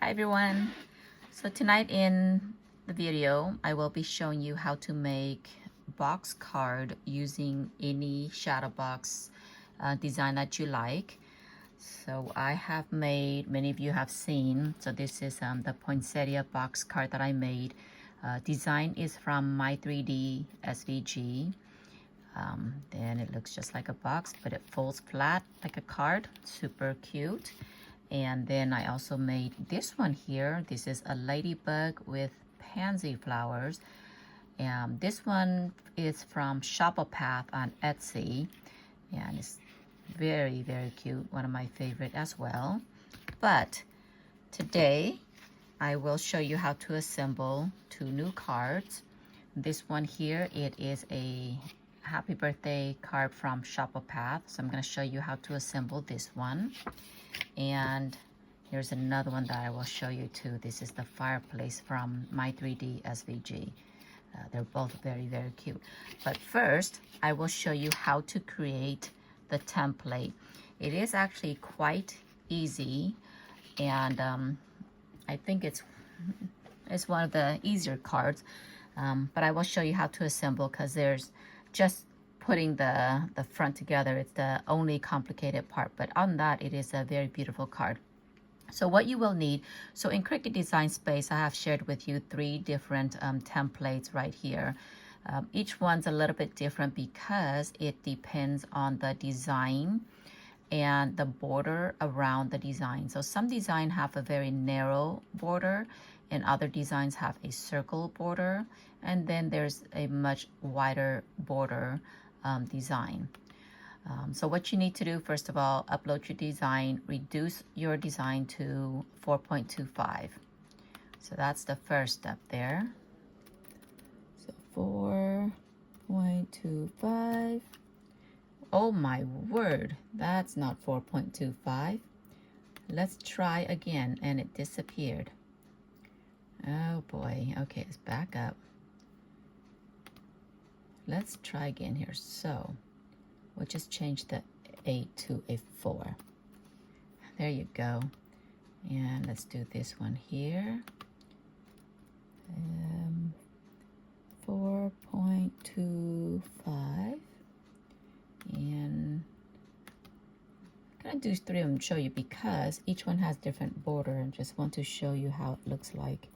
Hi everyone. So tonight in the video, I will be showing you how to make box card using any shadow box design that you like. So I have made, many of you have seen, so this is the poinsettia box card that I made. Design is from My3D SVG. Then it looks just like a box, but it folds flat like a card. Super cute. And then I also made this one here. This is a ladybug with pansy flowers. And this one is from Shopopath on Etsy. And it's very, very cute. One of my favorite as well. But today, I will show you how to assemble two new cards. This one here, it is a happy birthday card from Shopopath. So I'm going to show you how to assemble this one. And here's another one that I will show you too. This is the fireplace from My3D SVG. They're both very, very cute. But first, I will show you how to create the template. It is actually quite easy, and I think it's one of the easier cards. But I will show you how to assemble, because there's just putting the front together. It's the only complicated part, but on that, it is a very beautiful card. So what you will need, so in Cricut Design Space, I have shared with you 3 different templates right here. Each one's a little bit different because it depends on the design and the border around the design. So some design have a very narrow border, and other designs have a circle border, and then there's a much wider border design. So what you need to do, first of all, upload your design, reduce your design to 4.25. So that's the first step there. So 4.25. Oh my word, that's not 4.25. Let's try again, and it disappeared. Oh boy. Okay, let's back up. Let's try again here. So we'll just change the 8 to a 4. There you go. And let's do this one here. 4.25. And I'm gonna do 3 of them, show you, because each one has different border. I just want to show you how it looks like.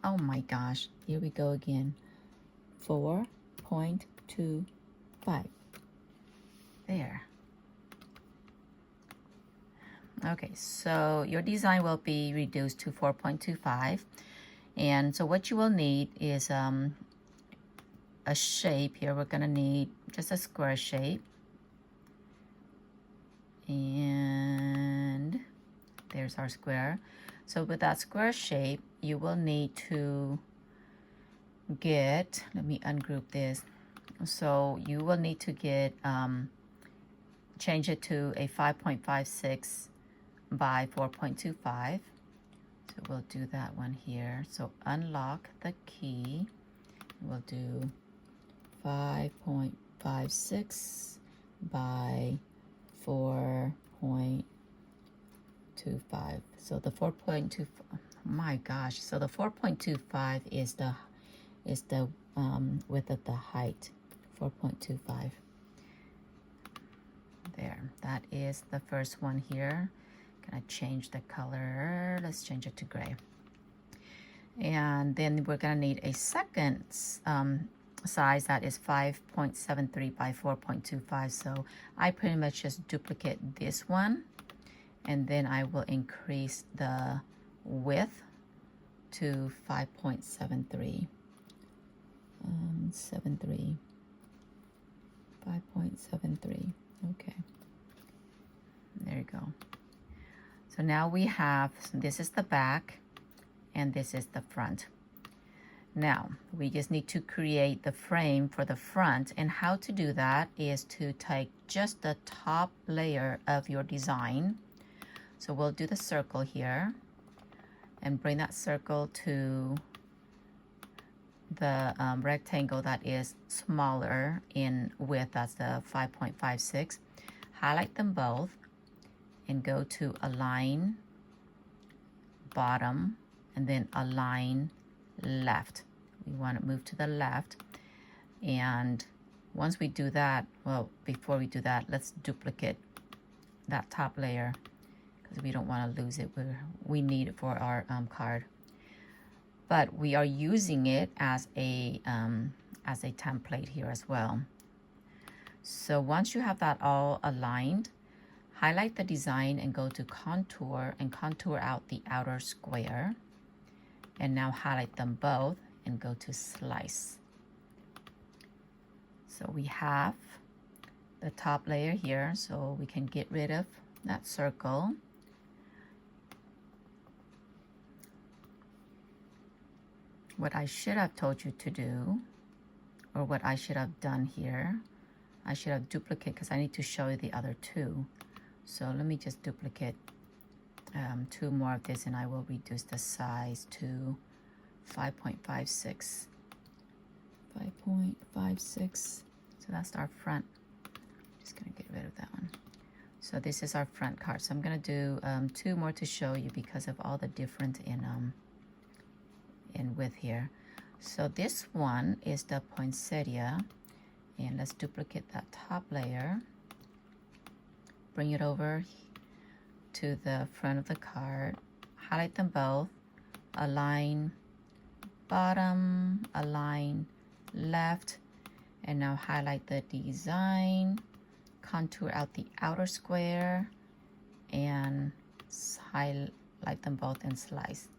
Oh my gosh, here we go again. 4.25. There. Okay, so your design will be reduced to 4.25. And so what you will need is a shape here. We're gonna need just a square shape. And there's our square. So with that square shape, you will need to get, let me ungroup this. So you will need to get, change it to a 5.56 by 4.25. So we'll do that one here. So unlock the key. We'll do 5.56 by 4.25. So the 4.25, my gosh. So the 4.25 is the width of the height. 4.25. There. That is the first one here. Gonna change the color. Let's change it to gray. And then we're gonna need a second size that is 5.73 by 4.25. So I pretty much just duplicate this one, and then I will increase the width to 5.73. 5.73. Okay. There you go. So now we have, this is the back and this is the front. Now, we just need to create the frame for the front, and how to do that is to take just the top layer of your design. So we'll do the circle here and bring that circle to the rectangle that is smaller in width, that's the 5.56. Highlight them both and go to align bottom and then align left. We want to move to the left, and once we do that, well, before we do that, let's duplicate that top layer because we don't want to lose it. We need it for our card, but we are using it as a template here as well. So once you have that all aligned, highlight the design and go to contour and contour out the outer square, and now highlight them both and go to slice. So we have the top layer here, so we can get rid of that circle. What I should have told you to do, or what I should have done here, I should have duplicated because I need to show you the other two. So let me just duplicate 2 more of this, and I will reduce the size to 5.56. 5.56. So that's our front. Just gonna get rid of that one. So this is our front card. So I'm gonna do 2 more to show you because of all the difference in width here. So this one is the poinsettia, and let's duplicate that top layer. Bring it over to the front of the card. Highlight them both. Align bottom, align left, and now highlight the design, contour out the outer square, and highlight them both and slice.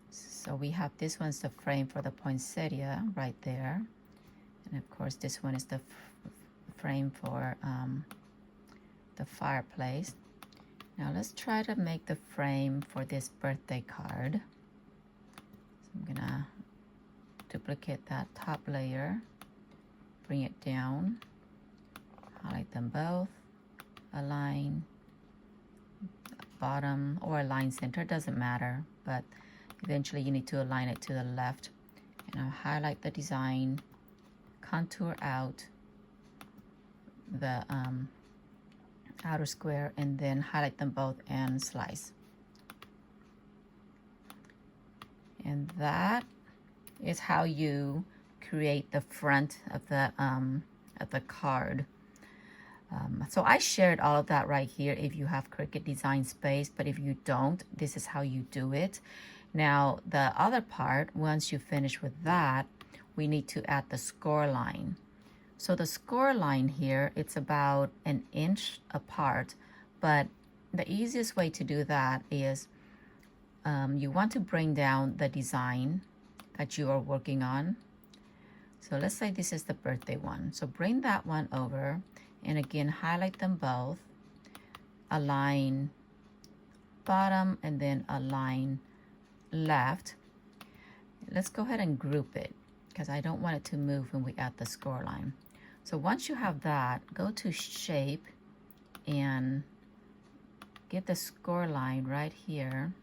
So we have this one's the frame for the poinsettia right there, and of course this one is the frame for the fireplace. Now let's try to make the frame for this birthday card. So I'm gonna duplicate that top layer, bring it down, highlight them both, align bottom or align center, doesn't matter, but eventually you need to align it to the left. And I'll highlight the design, contour out the outer square, and then highlight them both and slice. And that is how you create the front of the card. So I shared all of that right here if you have Cricut Design Space, but if you don't, this is how you do it. Now the other part, once you finish with that, we need to add the score line. So the score line here, it's about 1 inch apart, but the easiest way to do that is you want to bring down the design that you are working on. So let's say this is the birthday one. So bring that one over, and again, highlight them both, align bottom, and then align left. Let's go ahead and group it because I don't want it to move when we add the score line. So once you have that, go to shape and get the score line right here.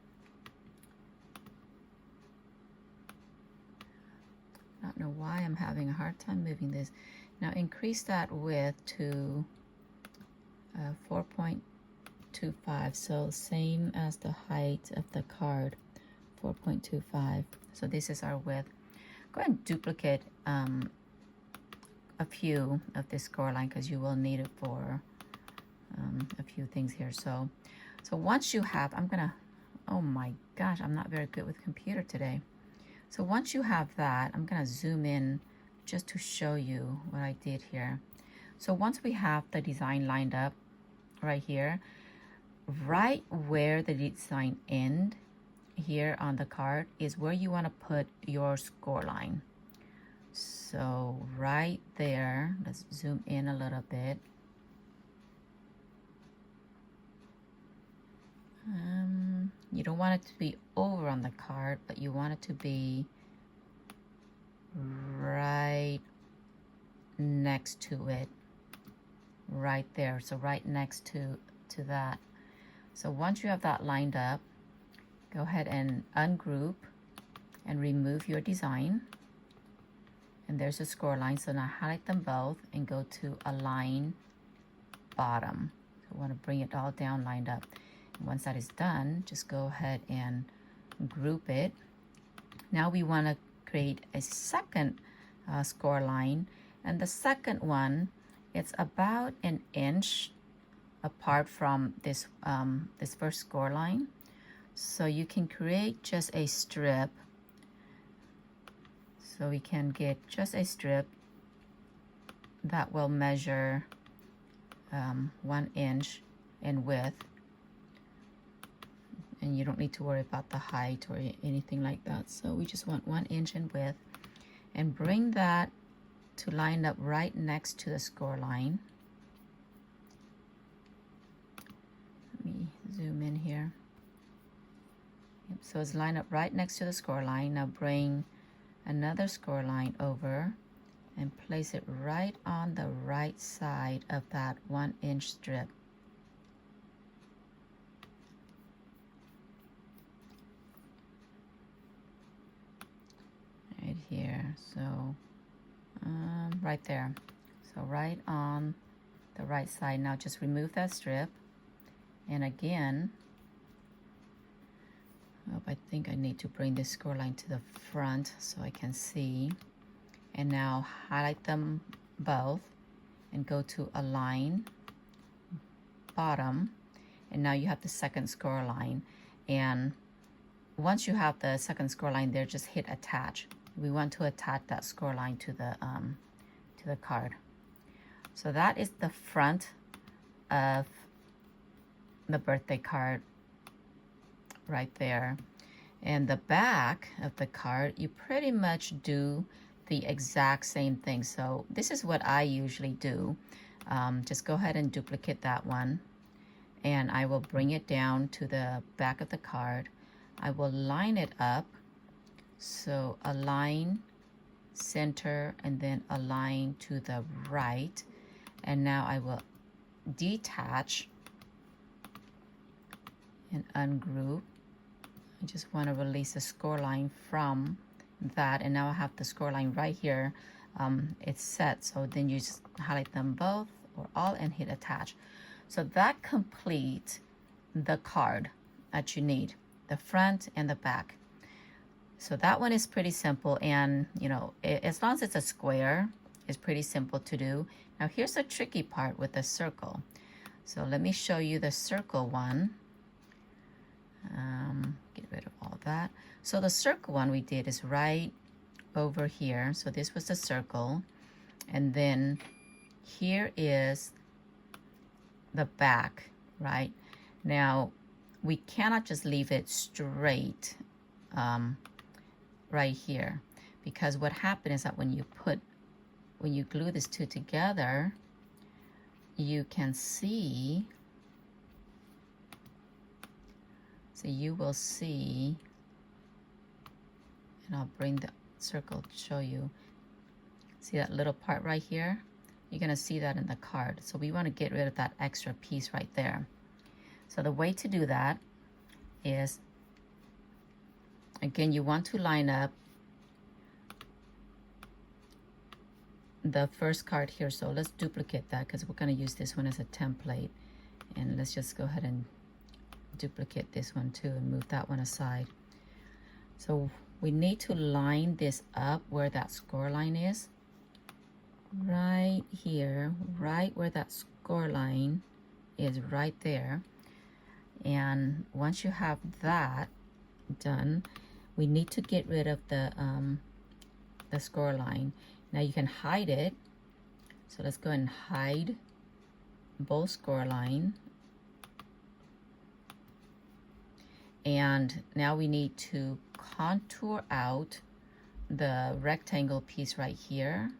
I don't know why I'm having a hard time moving this. Now increase that width to 4.25, so same as the height of the card, 4.25. So this is our width. Go ahead and duplicate a few of this score line because you will need it for a few things here. So once you have, oh my gosh, I'm not very good with computer today. So once you have that, I'm gonna zoom in just to show you what I did here. So once we have the design lined up right here, right where the design end here on the card is where you want to put your score line. So right there, let's zoom in a little bit. You don't want it to be over on the card, but you want it to be right next to it, right there. So right next to that. So once you have that lined up, go ahead and ungroup and remove your design. And there's a score line. So now highlight them both and go to align bottom. So We want to bring it all down lined up. And once that is done, just go ahead and group it. Now we want to create a second score line, and the second one, it's about an inch apart from this this first score line. So you can create just a strip. So we can get just a strip that will measure 1 inch in width, and you don't need to worry about the height or anything like that. So we just want 1 inch in width, and bring that to line up right next to the score line. Let me zoom in here. Yep, so it's lined up right next to the score line. Now bring another score line over and place it right on the right side of that 1 inch strip. Right here, so right there. So right on the right side. Now just remove that strip, and again, I think I need to bring this score line to the front so I can see. And now highlight them both and go to Align, Bottom, and now you have the second score line. And once you have the second score line there, just hit Attach. We want to attach that score line to the card. So that is the front of the birthday card right there. And the back of the card, you pretty much do the exact same thing. So this is what I usually do. Just go ahead and duplicate that one, and I will bring it down to the back of the card. I will line it up. So align, center, and then align to the right. And now I will detach and ungroup. I just want to release the score line from that, and now I have the score line right here. It's set, so then you just highlight them both or all and hit Attach. So that completes the card that you need, the front and the back. So that one is pretty simple, and you know, as long as it's a square, it's pretty simple to do. Now here's the tricky part with the circle. So let me show you the circle one. Get rid of all that. So the circle one we did is right over here. So this was the circle, and then here is the back, right? Now we cannot just leave it straight right here, because what happened is that when you glue these two together, you can see, so you will see, and I'll bring the circle to show you. See that little part right here? You're gonna see that in the card. So we want to get rid of that extra piece right there. So the way to do that is, again, you want to line up the first card here. So let's duplicate that because we're going to use this one as a template. And let's just go ahead and duplicate this one too and move that one aside. So we need to line this up where that score line is. Right here, right where that score line is, right there. And once you have that done, we need to get rid of the score line. Now you can hide it. So let's go and hide both score line. And now we need to contour out the rectangle piece right here.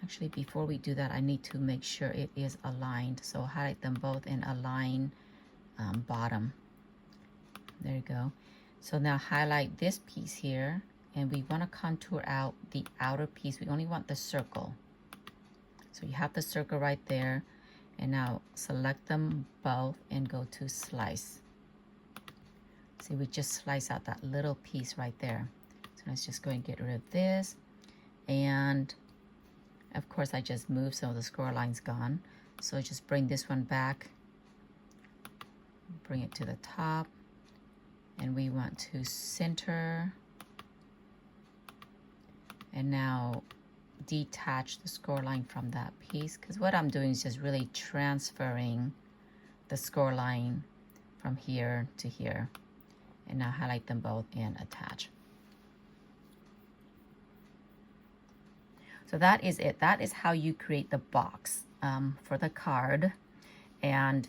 Actually, before we do that, I need to make sure it is aligned. So highlight them both and align bottom. There you go. So now highlight this piece here, and we want to contour out the outer piece. We only want the circle. So you have the circle right there, and now select them both and go to slice. See, we just slice out that little piece right there. So let's just go and get rid of this. And of course, I just moved, so the score line's gone. So just bring this one back bring it to the top, and we want to center, and now detach the score line from that piece, because what I'm doing is just really transferring the score line from here to here, and now highlight them both and attach. So that is it. That is how you create the box for the card. And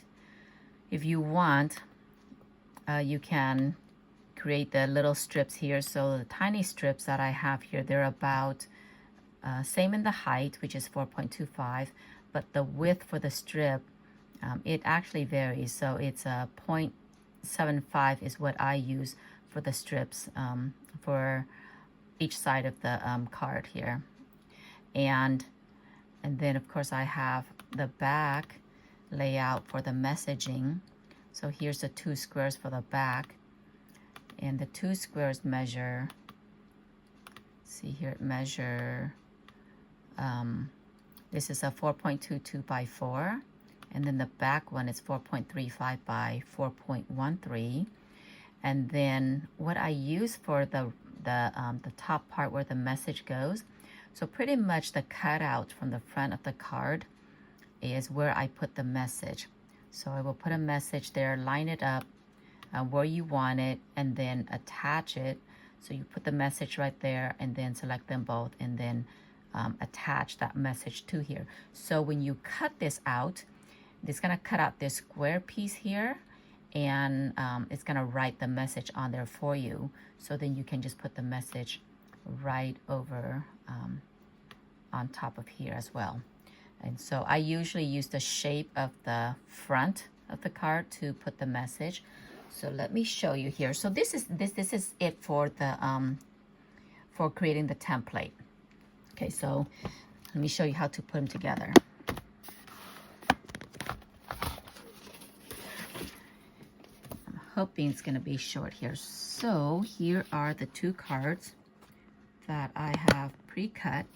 if you want, you can create the little strips here. So the tiny strips that I have here, they're about same in the height, which is 4.25, but the width for the strip, it actually varies. So it's a 0.75 is what I use for the strips for each side of the card here. And then of course I have the back layout for the messaging. So here's the 2 squares for the back, and the 2 squares measure, see here, it measure, this is a 4.22 by 4, and then the back one is 4.35 by 4.13. And then what I use for the top part where the message goes, so pretty much the cutout from the front of the card is where I put the message. So I will put a message there, line it up where you want it, and then attach it. So you put the message right there, and then select them both, and then attach that message to here. So when you cut this out, it's gonna cut out this square piece here, and it's gonna write the message on there for you. So then you can just put the message right over on top of here as well. And so I usually use the shape of the front of the card to put the message. So let me show you here. So this is it for the for creating the template. Okay, so let me show you how to put them together. I'm hoping it's gonna be short here. So here are the 2 cards that I have pre-cut.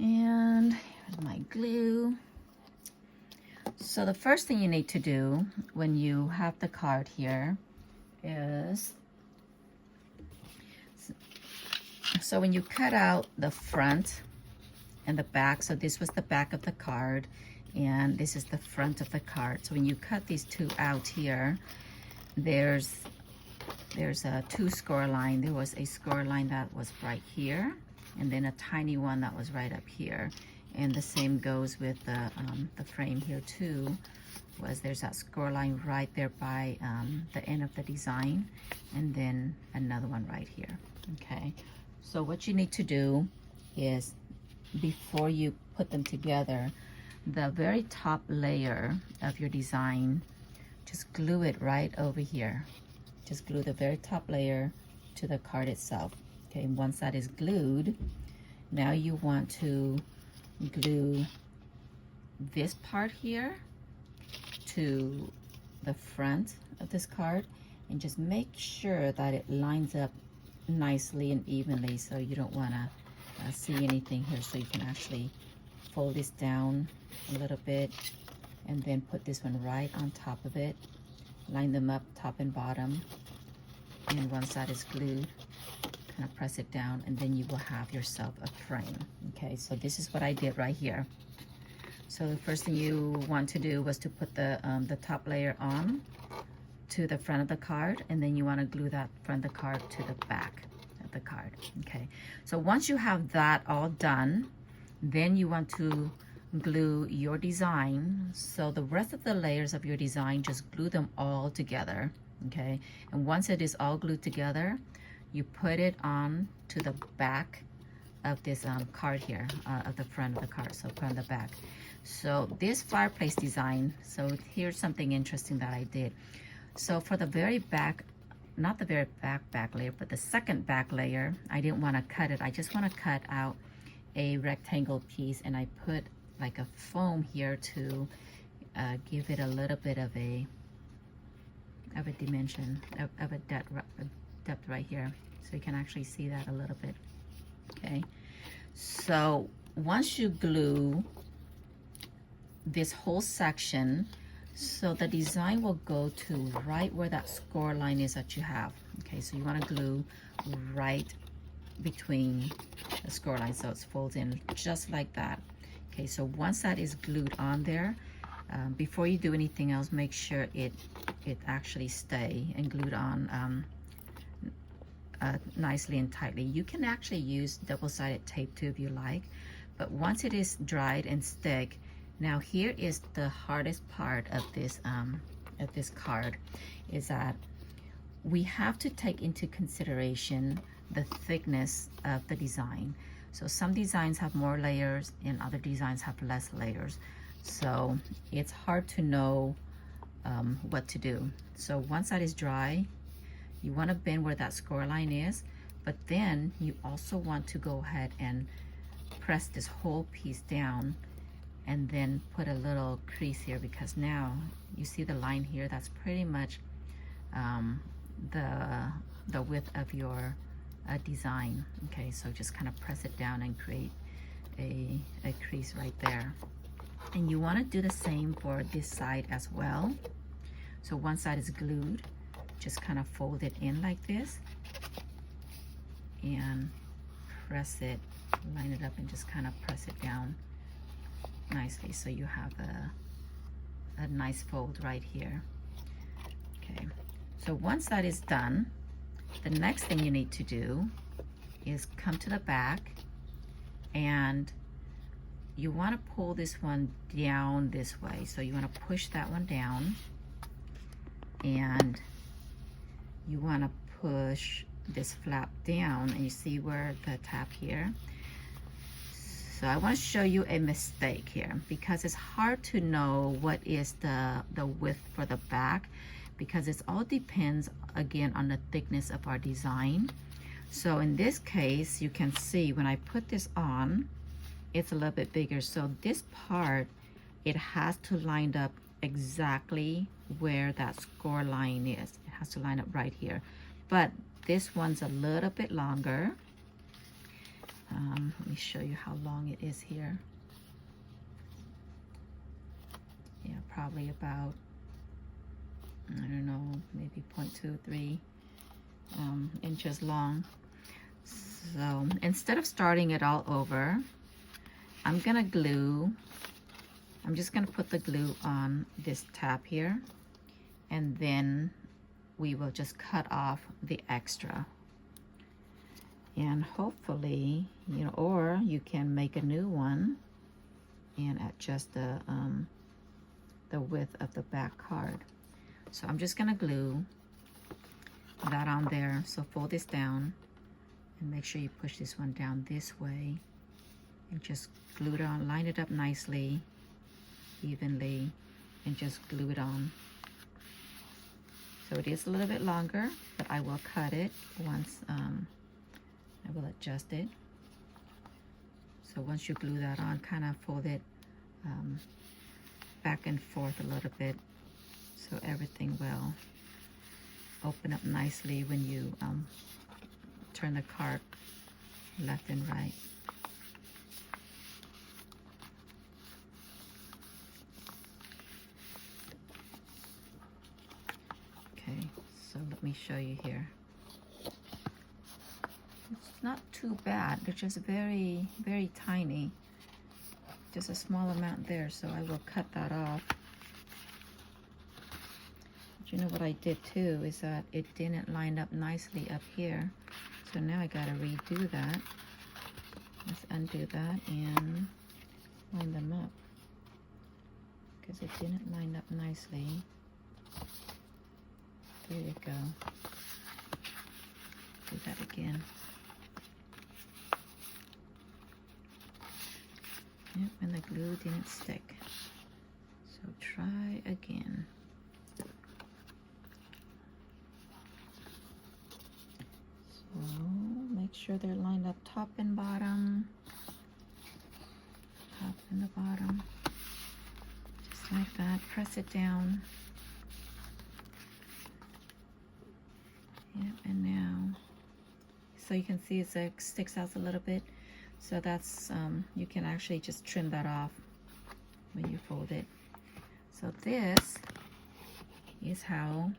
And here's my glue. So the first thing you need to do when you have the card here is, so when you cut out the front and the back, so this was the back of the card, and this is the front of the card. So when you cut these 2 out here, there's a 2 score line. There was a score line that was right here, and then a tiny one that was right up here. And the same goes with the frame here too, was there's that score line right there by the end of the design, and then another one right here. Okay, so what you need to do is, before you put them together, the very top layer of your design, just glue it right over here. Just glue the very top layer to the card itself. Okay, and once that is glued, now you want to glue this part here to the front of this card, and just make sure that it lines up nicely and evenly, so you don't want to see anything here. So you can actually fold this down a little bit, and then put this one right on top of it, line them up top and bottom, and once that is glued, kind of press it down, and then you will have yourself a frame. Okay, so this is what I did right here. So the first thing you want to do was to put the top layer on to the front of the card, and then you want to glue that front of the card to the back of the card. Okay, so once you have that all done, then you want to glue your design. So the rest of the layers of your design, just glue them all together. Okay, and once it is all glued together, you put it on to the back of this card here, of the front of the card, so put on the back. So this fireplace design, so here's something interesting that I did. So for the very back, not the very back layer, but the second back layer, I didn't want to cut it. I just want to cut out a rectangle piece, and I put like a foam here to give it a little bit of a dimension, of a depth right here, so you can actually see that a little bit. Okay, so once you glue this whole section, So the design will go to right where that score line is that you have. Okay, so you want to glue right between the score line so it folds in just like that. Okay, so once that is glued on there, before you do anything else, make sure it actually stay and glued on nicely and tightly. You can actually use double-sided tape too if you like, but once it is dried and stick, now here is the hardest part of this card, is that we have to take into consideration the thickness of the design. So some designs have more layers and other designs have less layers. So it's hard to know what to do. So once that is dry, you want to bend where that score line is, but then you also want to go ahead and press this whole piece down and then put a little crease here, because now you see the line here, that's pretty much the width of your design. Okay, so just kind of press it down and create a crease right there. And you want to do the same for this side as well. So one side is glued, just kind of fold it in like this and press it, line it up and just kind of press it down nicely so you have a nice fold right here. Okay, so once that is done, the next thing you need to do is come to the back, and you want to pull this one down this way. So you want to push that one down, and you want to push this flap down, and you see where the tab here. So I want to show you a mistake here, because it's hard to know what is the width for the back, because it all depends again on the thickness of our design. So in this case, you can see when I put this on, it's a little bit bigger. So this part, it has to line up exactly where that score line is. It has to line up right here. But this one's a little bit longer. Let me show you how long it is here. Yeah, probably about, I don't know, maybe 0.23 inches long. So instead of starting it all over, I'm just gonna put the glue on this tab here, and then we will just cut off the extra. And hopefully, you know, or you can make a new one and adjust the width of the back card. So I'm just gonna glue that on there. So fold this down and make sure you push this one down this way and just glue it on, line it up nicely, evenly, and just glue it on. So it is a little bit longer, but I will cut it once, I will adjust it. So once you glue that on, kind of fold it back and forth a little bit so everything will open up nicely when you turn the card left and right. Okay, so let me show you here. It's not too bad. They're just very, very tiny. Just a small amount there, so I will cut that off. But you know what I did too is that it didn't line up nicely up here. So now I gotta redo that. Let's undo that and line them up, because it didn't line up nicely. There you go. Do that again. Yep, and the glue didn't stick. So try again. So make sure they're lined up top and bottom. Top and the bottom. Just like that. Press it down. Yep, and now, so you can see it sticks out a little bit. So that's, you can actually just trim that off when you fold it. So this is how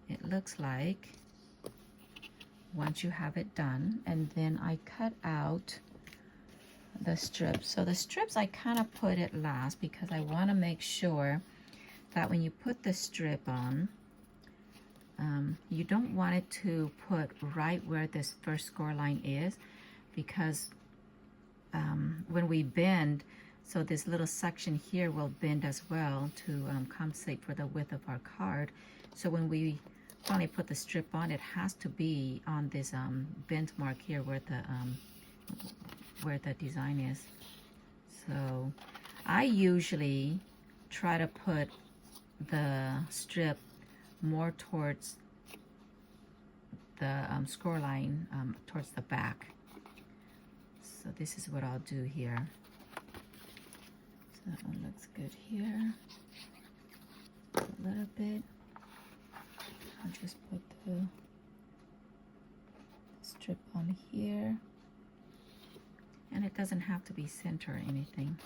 it looks like once you have it done. And then I cut out the strips. So the strips I kind of put it last because I want to make sure that when you put the strip on, you don't want it to put right where this first score line is, because when we bend, so this little section here will bend as well to compensate for the width of our card. So when we finally put the strip on, it has to be on this bend mark here where the design is. So I usually try to put the strip more towards the score line, towards the back. So this is what I'll do here. So that one looks good here. A little bit. I'll just put the strip on here. And it doesn't have to be center or anything.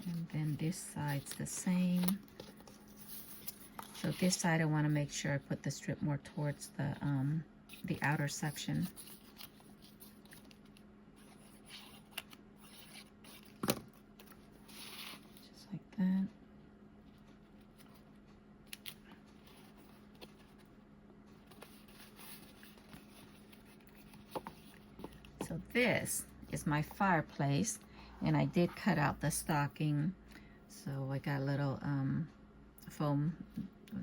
And then this side's the same. So this side I want to make sure I put the strip more towards the outer section. Just like that. So this is my fireplace, and I did cut out the stocking. So I got a little foam,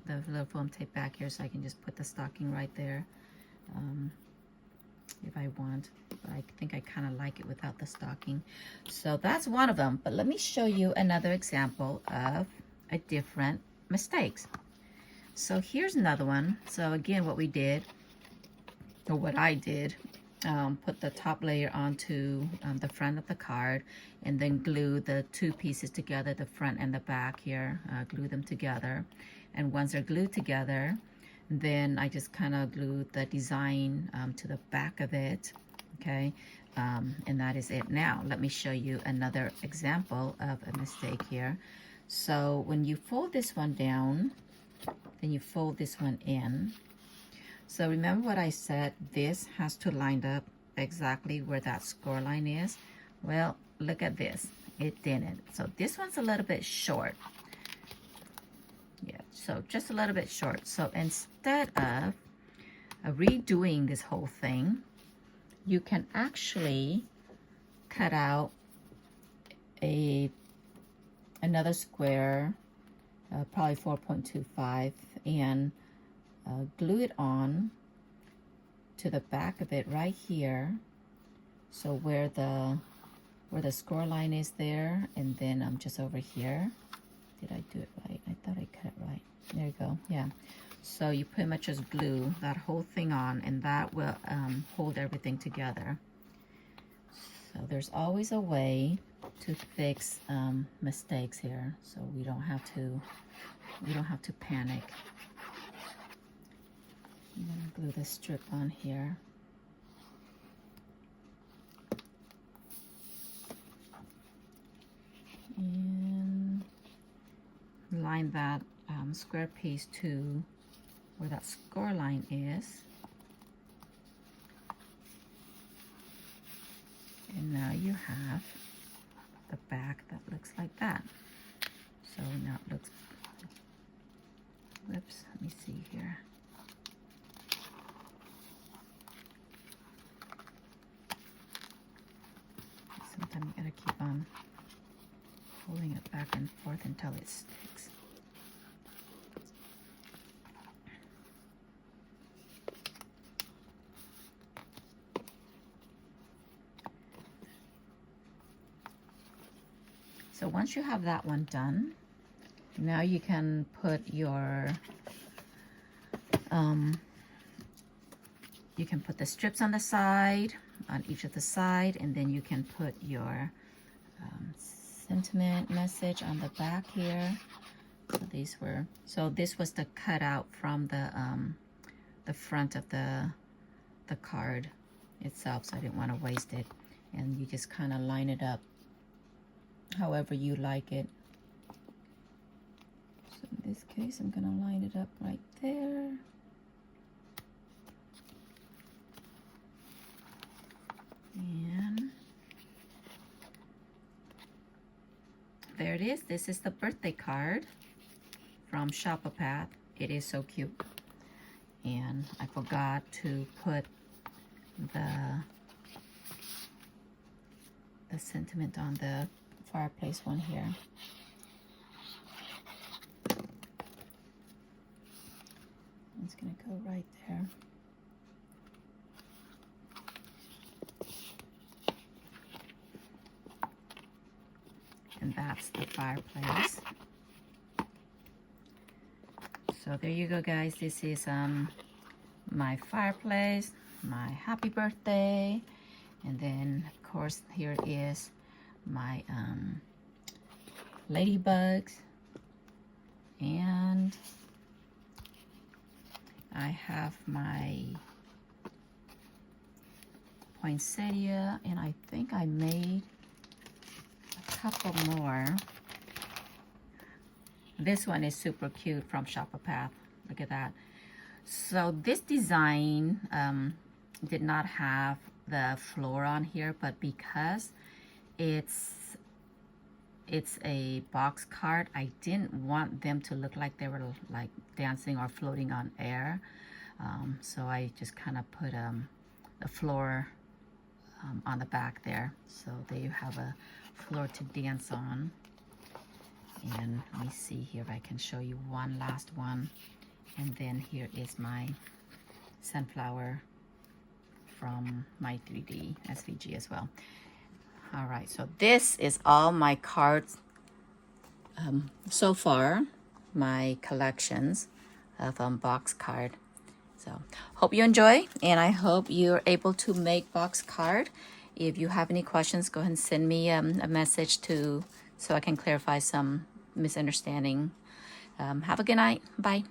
the little foam tape back here, so I can just put the stocking right there if I want. But I think I kind of like it without the stocking. So that's one of them. But let me show you another example of a different mistakes. So here's another one. So again, what we did, or what I did, put the top layer onto the front of the card, and then glue the two pieces together, the front and the back here, glue them together. And once they're glued together, then I just kind of glued the design to the back of it, okay? And that is it. Now, let me show you another example of a mistake here. So when you fold this one down, then you fold this one in. So remember what I said, this has to line up exactly where that score line is. Well, look at this, it didn't. So this one's a little bit short. Yeah, so just a little bit short. So instead of redoing this whole thing, you can actually cut out another square, probably 4.25, and glue it on to the back of it right here. So where the score line is there, and then just over here. Did I do it right? I thought I cut it right. There you go. Yeah. So you pretty much just glue that whole thing on, and that will hold everything together. So there's always a way to fix mistakes here, so we don't have to panic. I'm gonna glue the strip on here. And line that square piece to where that score line is. And now you have the back that looks like that. So now it looks, whoops, let me see here. Sometimes you gotta keep on holding it back and forth until it sticks. So once you have that one done, now you can put your, you can put the strips on the side, on each of the side, and then you can put your sentiment message on the back here. So this was the cutout from the front of the card, itself, so I didn't want to waste it. And you just kind of line it up however you like it. So in this case, I'm gonna line it up right there. And there it is. This is the birthday card from Shop-A-Path. It is so cute. And I forgot to put the sentiment on the fireplace one here. It's gonna go right there. And that's the fireplace. So there you go, guys. This is my fireplace, my happy birthday, and then of course here is my ladybugs, and I have my poinsettia, and I think I made a couple more. This one is super cute from Shop-A-Path. Look at that. So this design did not have the floor on here, but because it's a box card, I didn't want them to look like they were like dancing or floating on air. So I just kind of put the floor on the back there. So there you have a floor to dance on. And let me see here if I can show you one last one. And then here is my sunflower from my 3D SVG as well. All right, so this is all my cards so far, my collections of box card. So hope you enjoy, and I hope you're able to make box card. If you have any questions, go ahead and send me a message so I can clarify some misunderstanding. Have a good night. Bye.